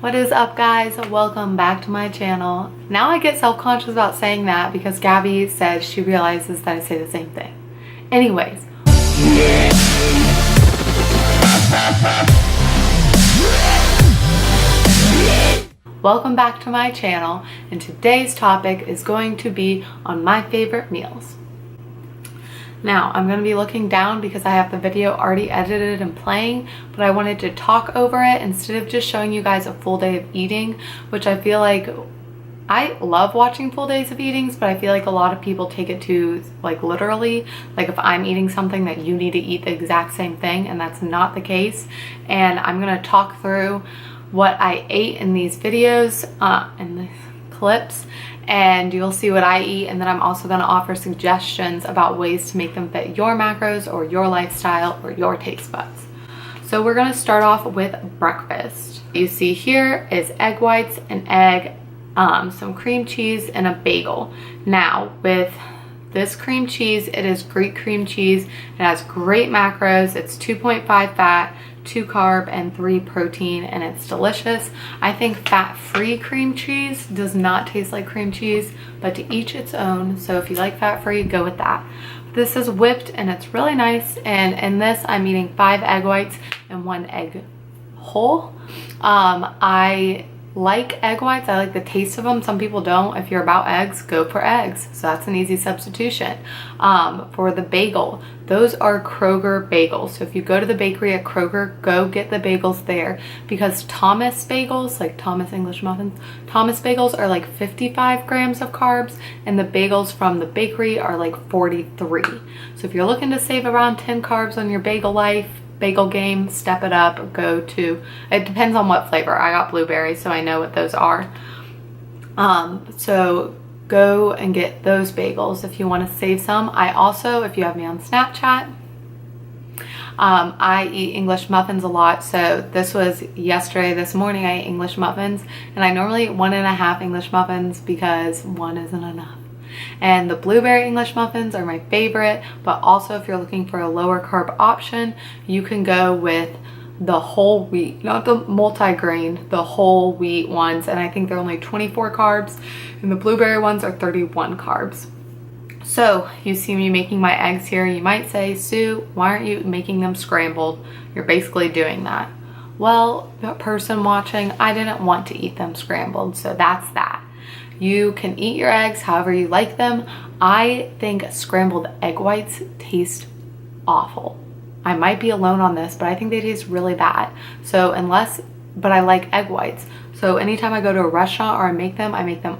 What is up, guys? Welcome back to my channel. Now I get self-conscious about saying that because Gabby said she realizes that I say the same thing. Anyways. Welcome back to my channel, and today's topic is going to be on my favorite meals. Now, I'm going to be looking down because I have the video already edited and playing, but I wanted to talk over it instead of just showing you guys a full day of eating, which I feel like I love watching full days of eatings, but I feel like a lot of people take it to like literally, like if I'm eating something that you need to eat the exact same thing, and that's not the case. And I'm going to talk through what I ate in these videos, in the clips, and you'll see what I eat, and then I'm also going to offer suggestions about ways to make them fit your macros or your lifestyle or your taste buds. So we're going to start off with breakfast. You see here is egg whites, an egg, some cream cheese, and a bagel. Now with this cream cheese, it is Greek cream cheese. It has great macros. It's 2.5 fat, 2 carb, and 3 protein, and it's delicious. I think fat-free cream cheese does not taste like cream cheese, but to each its own. So if you like fat-free, go with that. This is whipped and it's really nice, and in this I'm eating 5 egg whites and 1 egg whole. I like egg whites. I like the taste of them. Some people don't. If you're about eggs, go for eggs. So that's an easy substitution. For the bagel, those are Kroger bagels. So if you go to the bakery at Kroger, go get the bagels there, because Thomas bagels, like Thomas English muffins, Thomas bagels are like 55 grams of carbs, and the bagels from the bakery are like 43. So if you're looking to save around 10 carbs on your bagel game, step it up. Go to, it depends on what flavor. I got blueberry, so I know what those are. So go and get those bagels if you want to save some. I also, if you have me on Snapchat, I eat English muffins a lot. So this was yesterday. This morning I ate English muffins, and I normally eat 1.5 English muffins because 1 isn't enough. And the blueberry English muffins are my favorite, but also if you're looking for a lower carb option, you can go with the whole wheat, not the multi-grain, the whole wheat ones, and I think they're only 24 carbs, and the blueberry ones are 31 carbs. So you see me making my eggs here. You might say, Sue, why aren't you making them scrambled? You're basically doing that. Well, the person watching, I didn't want to eat them scrambled, so that's that. You can eat your eggs however you like them. I think scrambled egg whites taste awful. I might be alone on this, but I think they taste really bad. So but I like egg whites. So anytime I go to a restaurant or I make them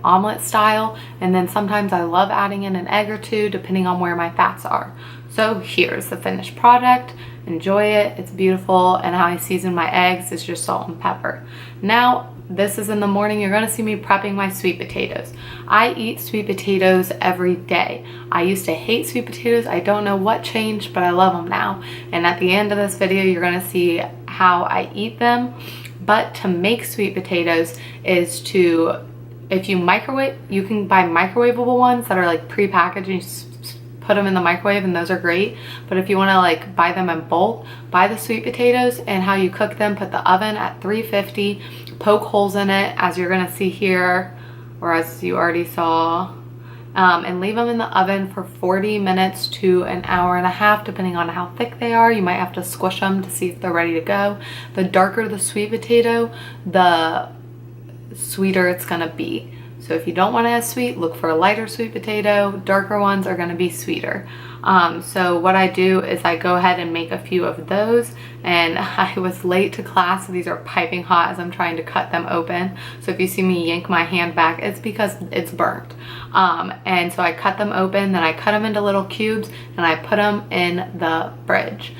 omelet style. And then sometimes I love adding in an egg or two depending on where my fats are. So here's the finished product. Enjoy it. It's beautiful. And how I season my eggs is just salt and pepper. Now, this is in the morning. You're going to see me prepping my sweet potatoes. I eat sweet potatoes every day. I used to hate sweet potatoes. I don't know what changed, but I love them now. And at the end of this video, you're going to see how I eat them. But to make sweet potatoes is to, if you microwave, you can buy microwavable ones that are like pre-packaged, and you put them in the microwave, and those are great. But if you want to like buy them in bulk, buy the sweet potatoes, and how you cook them, put the oven at 350, poke holes in it as you're going to see here, or as you already saw, and leave them in the oven for 40 minutes to an hour and a half, depending on how thick they are. You might have to squish them to see if they're ready to go. The darker the sweet potato, the sweeter it's going to be. So if you don't want it as sweet, look for a lighter sweet potato. Darker ones are going to be sweeter. So what I do is I go ahead and make a few of those, and I was late to class, so these are piping hot as I'm trying to cut them open. So if you see me yank my hand back, it's because it's burnt. And so I cut them open, then I cut them into little cubes, and I put them in the fridge.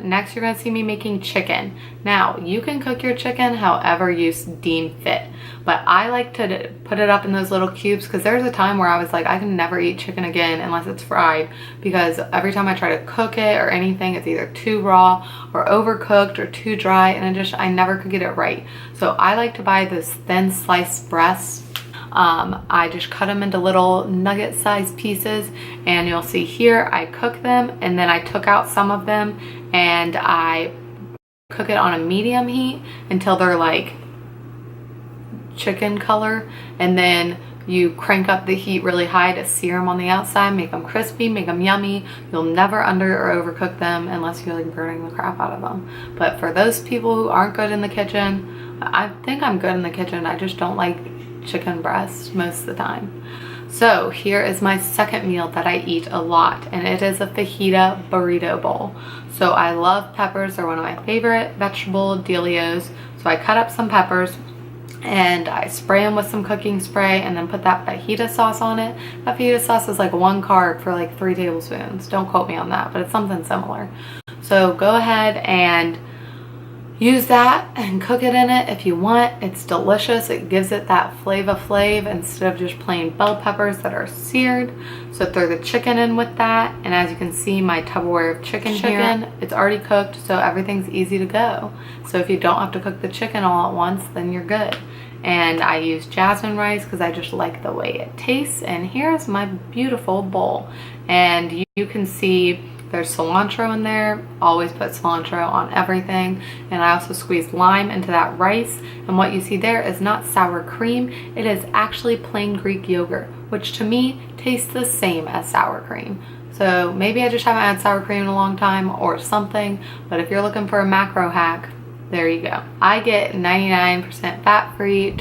Next, you're going to see me making chicken. Now, you can cook your chicken however you deem fit, but I like to put it up in those little cubes, because there's a time where I was like, I can never eat chicken again unless it's fried, because every time I try to cook it or anything, it's either too raw or overcooked or too dry, and I never could get it right. So I like to buy those thin sliced breasts. I just cut them into little nugget sized pieces, and you'll see here I cook them, and then I took out some of them and I cook it on a medium heat until they're like chicken color, and then you crank up the heat really high to sear them on the outside, make them crispy, make them yummy. You'll never under or overcook them unless you're like burning the crap out of them. But for those people who aren't good in the kitchen, I think I'm good in the kitchen, I just don't like chicken breast most of the time. So here is my second meal that I eat a lot, and it is a fajita burrito bowl. So I love peppers, they're one of my favorite vegetable dealios. So I cut up some peppers and I spray them with some cooking spray and then put that fajita sauce on it. That fajita sauce is like 1 carb for like 3 tablespoons. Don't quote me on that, but it's something similar. So go ahead and use that and cook it in it if you want. It's delicious. It gives it that flav instead of just plain bell peppers that are seared. So throw the chicken in with that, and as you can see, my Tupperware of chicken here, it's already cooked, so everything's easy to go. So if you don't have to cook the chicken all at once, then you're good. And I use jasmine rice because I just like the way it tastes. And here's my beautiful bowl, and you can see there's cilantro in there. Always put cilantro on everything. And I also squeezed lime into that rice. And what you see there is not sour cream. It is actually plain Greek yogurt, which to me tastes the same as sour cream. So maybe I just haven't had sour cream in a long time or something. But if you're looking for a macro hack, there you go. I get 99% fat-free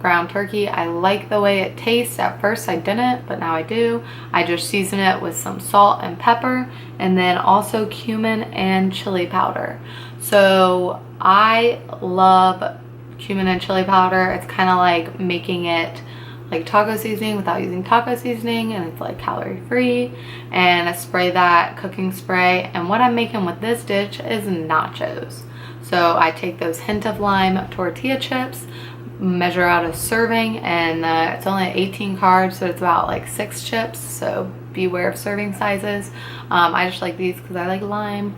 ground turkey. I like the way it tastes. At first I didn't, but now I do. I just season it with some salt and pepper, and then also cumin and chili powder. So I love cumin and chili powder. It's kind of like making it like taco seasoning without using taco seasoning, and it's like calorie free. And I spray that cooking spray, and what I'm making with this dish is nachos. So I take those hint of lime tortilla chips, measure out a serving, and it's only 18 carbs, so it's about like 6 chips, so beware of serving sizes. I just like these because I like lime.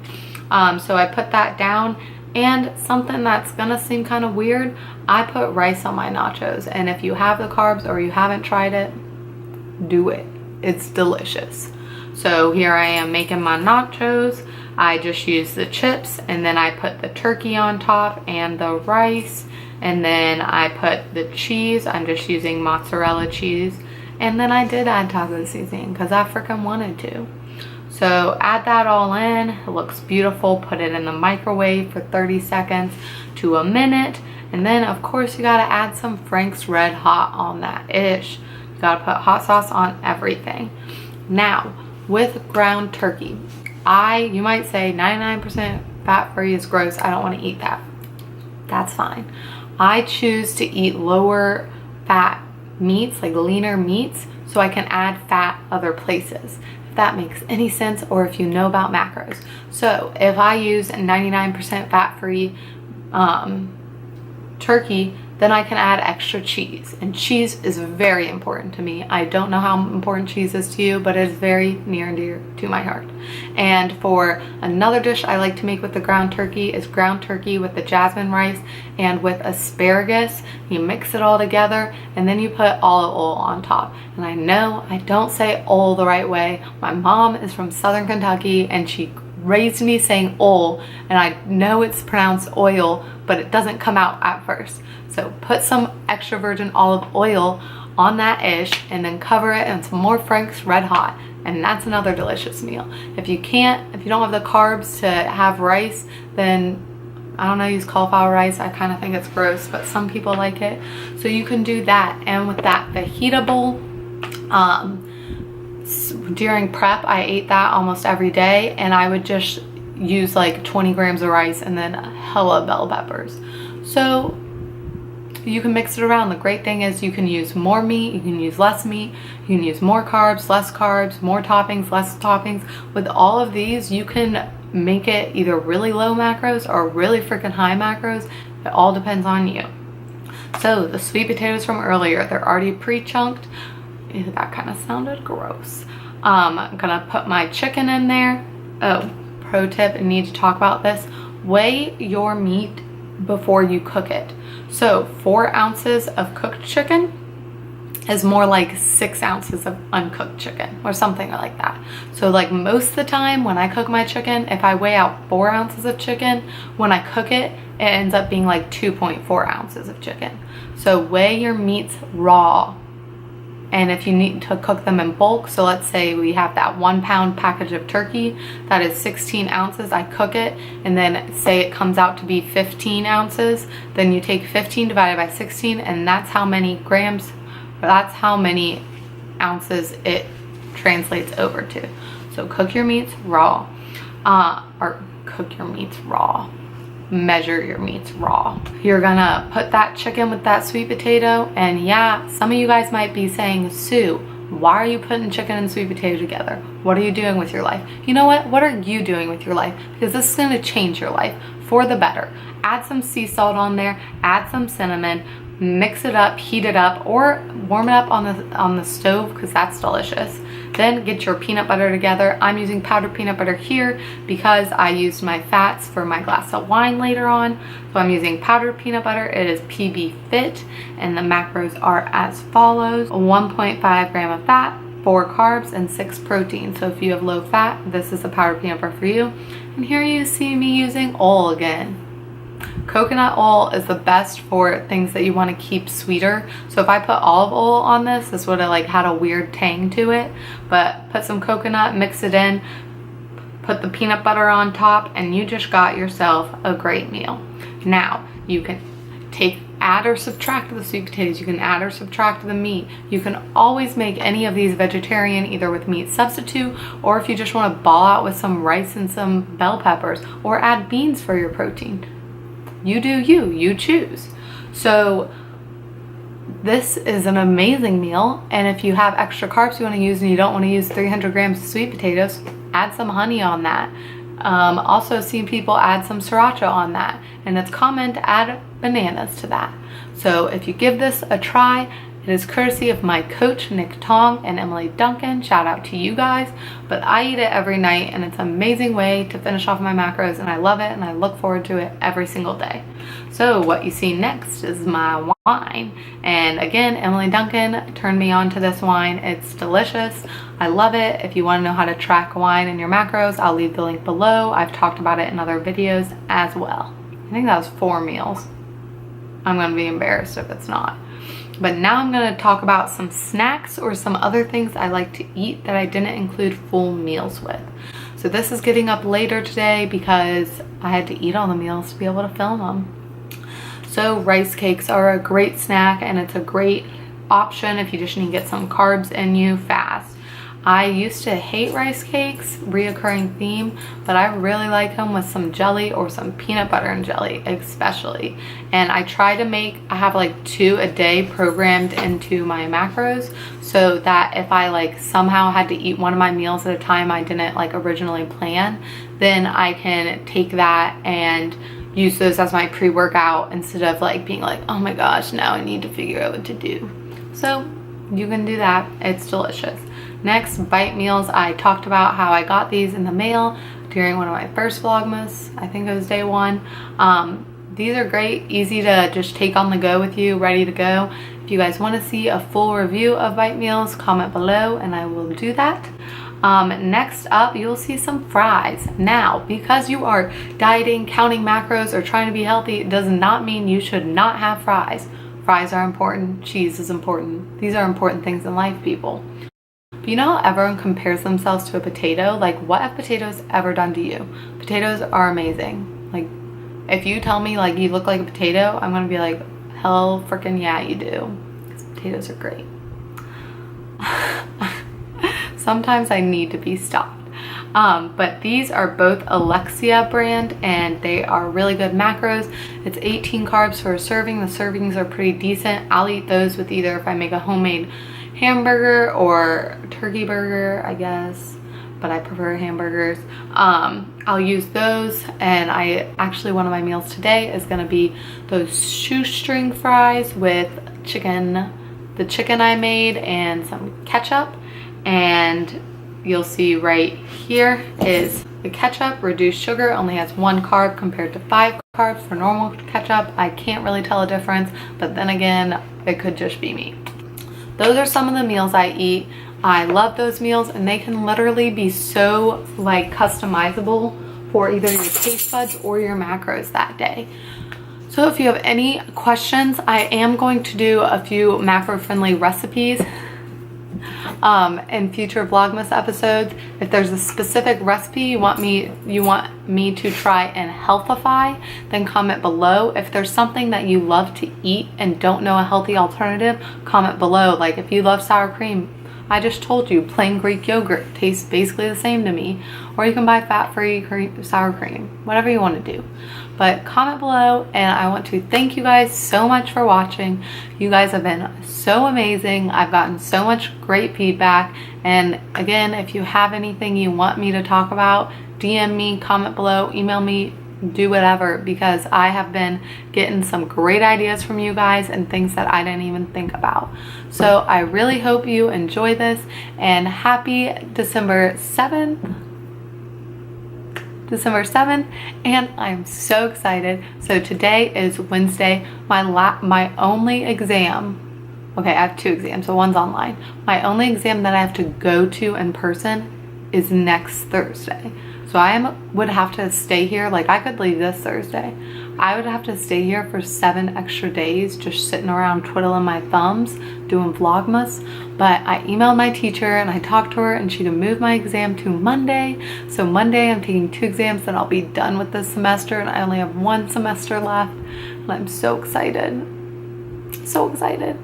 So I put that down, and something that's gonna seem kind of weird, I put rice on my nachos, and if you have the carbs or you haven't tried it, do it. It's delicious. So here I am making my nachos. I just use the chips, and then I put the turkey on top and the rice, and then I put the cheese. I'm just using mozzarella cheese, and then I did add taco seasoning because I freaking wanted to. So add that all in. It looks beautiful. Put it in the microwave for 30 seconds to a minute, and then of course you gotta add some Frank's Red Hot on that ish. You gotta put hot sauce on everything. Now with ground turkey, you might say 99% fat-free is gross, I don't want to eat that. That's fine. I choose to eat lower fat meats, like leaner meats, so I can add fat other places. If that makes any sense, or if you know about macros. So if I use 99% fat-free turkey, then I can add extra cheese, and cheese is very important to me. I don't know how important cheese is to you, but it is very near and dear to my heart. And for another dish I like to make with the ground turkey is ground turkey with the jasmine rice and with asparagus. You mix it all together, and then you put olive oil on top. And I know I don't say oil the right way. My mom is from Southern Kentucky, and she raised me saying oil, and I know it's pronounced oil, but it doesn't come out at first. So put some extra virgin olive oil on that ish, and then cover it in some more Frank's Red Hot, and that's another delicious meal. If you don't have the carbs to have rice, then I don't know, use cauliflower rice. I kind of think it's gross, but some people like it. So you can do that. And with that fajita bowl, during prep I ate that almost every day, and I would just use like 20 grams of rice and then hella bell peppers. So you can mix it around. The great thing is you can use more meat, you can use less meat, you can use more carbs, less carbs, more toppings, less toppings. With all of these, you can make it either really low macros or really freaking high macros. It all depends on you. So the sweet potatoes from earlier, they're already pre-chunked. Ew, that kind of sounded gross. I'm gonna put my chicken in there. Oh, pro tip, I need to talk about this. Weigh your meat before you cook it. So 4 ounces of cooked chicken is more like 6 ounces of uncooked chicken or something like that. So like most of the time when I cook my chicken, if I weigh out 4 ounces of chicken, when I cook it, it ends up being like 2.4 ounces of chicken. So weigh your meats raw. And if you need to cook them in bulk, so let's say we have that 1 pound package of turkey, that is 16 ounces, I cook it, and then say it comes out to be 15 ounces, then you take 15 divided by 16, and that's how many grams, that's how many ounces it translates over to. So cook your meats raw, or cook your meats raw. Measure your meats raw. You're gonna put that chicken with that sweet potato, and yeah, some of you guys might be saying, Sue, why are you putting chicken and sweet potato together? What are you doing with your life? You know what are you doing with your life? Because this is gonna change your life for the better. Add some sea salt on there, add some cinnamon, mix it up, heat it up, or warm it up on the stove, because that's delicious. Then get your peanut butter together. I'm using powdered peanut butter here because I used my fats for my glass of wine later on. So I'm using powdered peanut butter. It is PB Fit, and the macros are as follows: 1.5 gram of fat, 4 carbs, and 6 protein. So if you have low fat, this is the powdered peanut butter for you. And here you see me using oil again. Coconut oil is the best for things that you want to keep sweeter. So if I put olive oil on this would have like had a weird tang to it. But put some coconut, mix it in, put the peanut butter on top, and you just got yourself a great meal. Now you can add or subtract the sweet potatoes, you can add or subtract the meat. You can always make any of these vegetarian, either with meat substitute, or if you just want to ball out with some rice and some bell peppers, or add beans for your protein. You do you choose. So this is an amazing meal, and if you have extra carbs you want to use and you don't want to use 300 grams of sweet potatoes, add some honey on that. Also seen people add some sriracha on that, and it's common to add bananas to that. So if you give this a try, it is courtesy of my coach Nick Tong and Emily Duncan. Shout out to you guys. But I eat it every night, and it's an amazing way to finish off my macros, and I love it, and I look forward to it every single day. So what you see next is my wine. And again, Emily Duncan turned me on to this wine. It's delicious. I love it. If you want to know how to track wine in your macros, I'll leave the link below. I've talked about it in other videos as well. I think that was 4 meals. I'm going to be embarrassed if it's not. But now I'm going to talk about some snacks or some other things I like to eat that I didn't include full meals with. So this is getting up later today because I had to eat all the meals to be able to film them. So rice cakes are a great snack, and it's a great option if you just need to get some carbs in you fast. I used to hate rice cakes, reoccurring theme, but I really like them with some jelly or some peanut butter and jelly especially. And I try to I have like 2 a day programmed into my macros, so that if I like somehow had to eat one of my meals at a time I didn't like originally plan, then I can take that and use those as my pre-workout instead of like being like, oh my gosh, now I need to figure out what to do. So you can do that. It's delicious. Next, bite meals. I talked about how I got these in the mail during one of my first Vlogmas. I think it was day 1. These are great, easy to just take on the go with you, ready to go. If you guys want to see a full review of bite meals, comment below and I will do that. Next up, you'll see some fries. Now, because you are dieting, counting macros, or trying to be healthy, it does not mean you should not have fries. Fries are important. Cheese is important. These are important things in life, people. But you know how everyone compares themselves to a potato? Like, what have potatoes ever done to you? Potatoes are amazing. Like, if you tell me like you look like a potato, I'm gonna be like, hell freaking yeah you do. Because potatoes are great. Sometimes I need to be stopped. But these are both Alexia brand, and they are really good macros. It's 18 carbs for a serving. The servings are pretty decent. I'll eat those with either if I make a homemade hamburger or turkey burger, I guess, but I prefer hamburgers. I'll use those, and one of my meals today is gonna be those shoestring fries with the chicken I made, and some ketchup. And you'll see right here is the ketchup, reduced sugar, only has 1 carb compared to 5 carbs for normal ketchup. I can't really tell a difference, but then again, it could just be me. those are some of the meals I eat. I love those meals, and they can literally be so like customizable for either your taste buds or your macros that day. So if you have any questions, I am going to do a few macro-friendly recipes in future Vlogmas episodes. If there's a specific recipe you want me to try and healthify, then comment below. If there's something that you love to eat and don't know a healthy alternative, comment below. Like if you love sour cream, I just told you plain Greek yogurt tastes basically the same to me. Or you can buy fat-free sour cream, whatever you want to do. But comment below, and I want to thank you guys so much for watching. You guys have been so amazing. I've gotten so much great feedback. And again, if you have anything you want me to talk about, DM me, comment below, email me, do whatever, because I have been getting some great ideas from you guys and things that I didn't even think about. So I really hope you enjoy this, and happy December 7th, and I'm so excited. So today is Wednesday. My only exam, okay, I have 2 exams, so one's online. My only exam that I have to go to in person is next Thursday. So I would have to stay here, like I could leave this Thursday. I would have to stay here for 7 extra days just sitting around twiddling my thumbs doing Vlogmas. But I emailed my teacher and I talked to her, and she can move my exam to Monday. So Monday I'm taking 2 exams, then I'll be done with this semester, and I only have 1 semester left. And I'm so excited. So excited.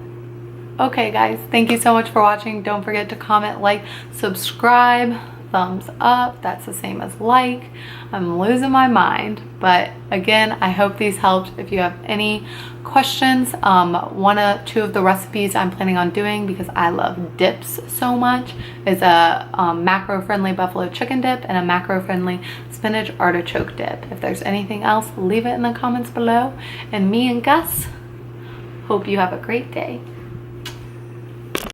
Okay guys, thank you so much for watching. Don't forget to comment, like, subscribe, thumbs up. That's the same as like. I'm losing my mind. But again, I hope these helped. If you have any questions, 1 or 2 of the recipes I'm planning on doing, because I love dips so much, is a macro-friendly buffalo chicken dip and a macro-friendly spinach artichoke dip. If there's anything else, leave it in the comments below. And me and Gus hope you have a great day.